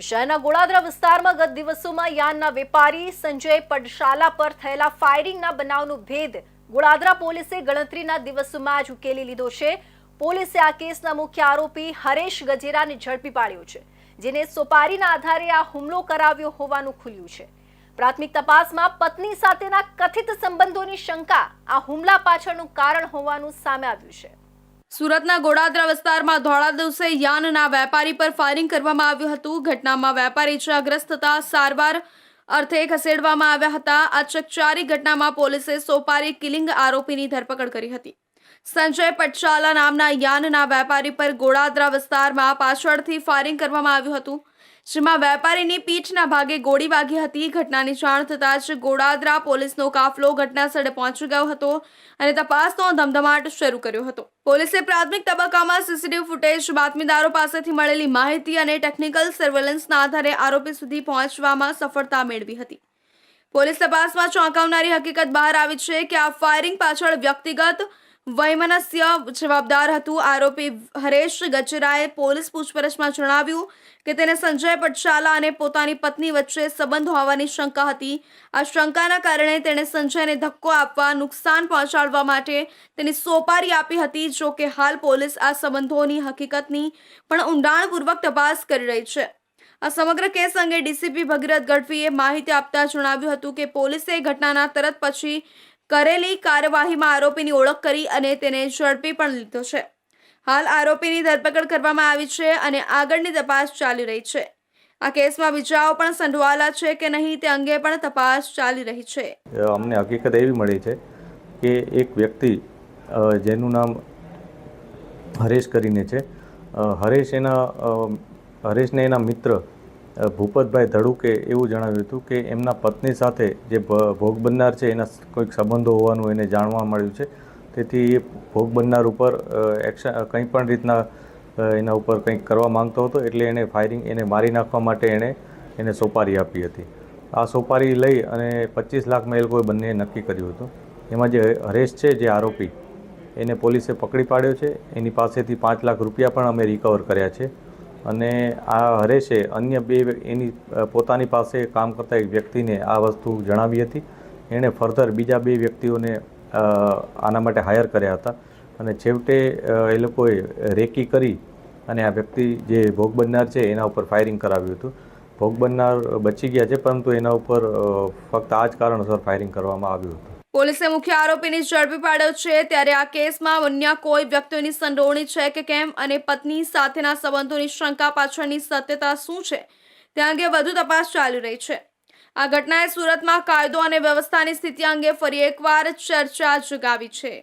શહેરના ગોળાદરા વિસ્તારમાં ગત દિવસોમાં યાનના વેપારી સંજય પડશાલા પર થયેલા ફાયરિંગના બનાવનો ભેદ ગોળાદરા પોલીસે ગણતરીના દિવસોમાં જ ઉકેલી લીધો છે। પોલીસે આ કેસના મુખ્ય આરોપી હરેશ ગજેરાને ઝડપી પાડ્યો છે, જેને સોપારીના આધારે આ હુમલો કરાવ્યો હોવાનું ખુલ્યું છે। પ્રાથમિક તપાસમાં પત્ની સાથેના કથિત સંબંધોની શંકા આ હુમલા પાછળનું કારણ હોવાનું સામે આવ્યું છે। સુરતના ગોળાદરા વિસ્તારમાં ધોળા દિવસે યાનના વેપારી પર ફાયરિંગ કરવામાં આવ્યું હતું। ઘટનામાં વેપારી ઇજાગ્રસ્ત થતા સારવાર અર્થે ખસેડવામાં આવ્યા હતા। આ ચકચારી ઘટનામાં પોલીસે સોપારી કિલિંગ આરોપીની ધરપકડ કરી હતી। સંજય પટશાલા નામના યાનના વેપારી પર ગોળાદરા વિસ્તારમાં પાછળથી ફાયરિંગ કરવામાં આવ્યું હતું, જેમાં વેપારીની પીઠના ભાગે ગોળી વાગી હતી। ઘટનાની જાણ થતાં જ ગોળાદરા પોલીસનો કાફલો ઘટનાસ્થળે પહોંચી ગયો હતો અને તપાસનો ધમધમાટ શરૂ કર્યો હતો। પોલીસે પ્રાથમિક તબક્કામાં સીસીટીવી ફૂટેજ, બાતમીદારો પાસેથી મળેલી માહિતી અને ટેકનિકલ સર્વેલન્સના આધારે આરોપી સુધી પહોંચવામાં સફળતા મેળવી હતી। પોલીસ તપાસમાં ચોંકાવનારી હકીકત બહાર આવી છે કે આ ફાયરિંગ પાછળ વ્યક્તિગત વૈમનસ્ય જવાબદાર હતું। આરોપી હરેશ ગજેરાએ પોલીસ પૂછપરછમાં જણાવ્યું કે તેને સંજય પટશાલા અને પોતાની પત્ની વચ્ચે સંબંધ હોવાની શંકા હતી। આ શંકાના કારણે તેણે સંજયને ધક્કો આપવા, નુકસાન પહોંચાડવા માટે તેની સોપારી આપી હતી। જો કે હાલ પોલીસ આ સંબંધોની હકીકતની પણ ઊંડાણપૂર્વક તપાસ કરી રહી છે। આ સમગ્ર કેસ અંગે ડીસીપી ભગીરથ ગઢવીએ માહિતી આપતા જણાવ્યું હતું કે પોલીસે ઘટનાના તરત પછી કરેલી કાર્યવાહીમાં આરોપીની ઓળખ કરી અને તેને ઝડપી પણ લીધો છે। હાલ આરોપીની ધરપકડ કરવામાં આવી છે અને આગળની તપાસ ચાલી રહી છે। આ કેસમાં બીજાઓ પણ સંડોવાયેલા છે કે નહીં તે અંગે પણ તપાસ ચાલી રહી છે। અમને હકીકત એવી મળી છે કે એક વ્યક્તિ જેનું નામ હરેશ કરીને છે, હરેશને એના મિત્ર ભૂપતભાઈ ધડુકે એવું જણાવ્યું હતું કે એમના પત્ની સાથે જે ભોગ બનનાર છે એના કોઈક સંબંધો હોવાનું એને જાણવા મળ્યું છે। તેથી એ ભોગ બનનાર ઉપર કંઈ પણ રીતના એના ઉપર કંઈક કરવા માંગતો હતો, એટલે એને મારી નાખવા માટે એને સોપારી આપી હતી। આ સોપારી લઈ અને 25 લાખમાં એ લોકોએ બંને નક્કી કર્યું હતું। એમાં જે હરેશ છે, જે આરોપી, એને પોલીસે પકડી પાડ્યો છે। એની પાસેથી 5 લાખ રૂપિયા પણ અમે રિકવર કર્યા છે અને આ હરેશે અન્ય એની પોતાની પાસે કામ કરતા એક વ્યક્તિને આ વસ્તુ જણાવી હતી। એણે ફર્ધર બીજા 2 વ્યક્તિઓને આના માટે હાયર કર્યા હતા અને છેવટે એ લોકોએ રેકી કરી અને આ વ્યક્તિ જે ભોગ બનનાર છે એના ઉપર ફાયરિંગ કરાવ્યું હતું। ભોગ બનનાર બચી ગયા છે, પરંતુ એના ઉપર ફક્ત આ જ કારણસર ફાયરિંગ કરવામાં આવ્યું હતું। પોલીસે મુખ્ય આરોપીને ઝડપી પાડ્યો છે, ત્યારે આ કેસમાં અન્ય કોઈ વ્યક્તિઓની સંડોવણી છે કે કેમ અને પત્ની સાથેના સંબંધોની શંકા પાછળની સત્યતા શું છે તે અંગે વધુ તપાસ ચાલી રહી છે। આ ઘટનાએ સુરતમાં કાયદો અને વ્યવસ્થાની સ્થિતિ અંગે ફરી એકવાર ચર્ચા જગાવી છે।